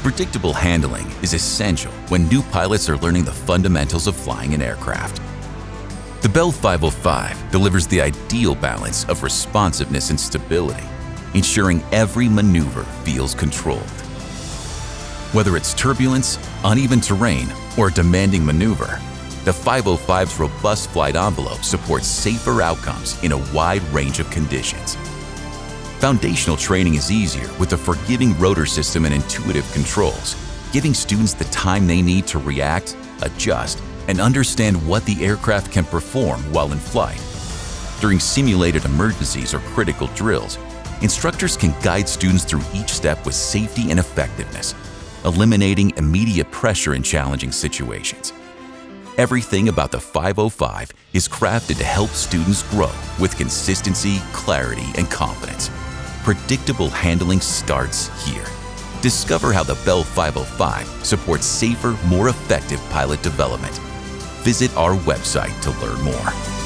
Predictable handling is essential when new pilots are learning the fundamentals of flying an aircraft. The Bell 505 delivers the ideal balance of responsiveness and stability, ensuring every maneuver feels controlled. Whether it's turbulence, uneven terrain, or a demanding maneuver, the 505's robust flight envelope supports safer outcomes in a wide range of conditions. Foundational training is easier with a forgiving rotor system and intuitive controls, giving students the time they need to react, adjust, and understand what the aircraft can perform while in flight. During simulated emergencies or critical drills, instructors can guide students through each step with safety and effectiveness, eliminating immediate pressure in challenging situations. Everything about the 505 is crafted to help students grow with consistency, clarity, and confidence. Predictable handling starts here. Discover how the Bell 505 supports safer, more effective pilot development. Visit our website to learn more.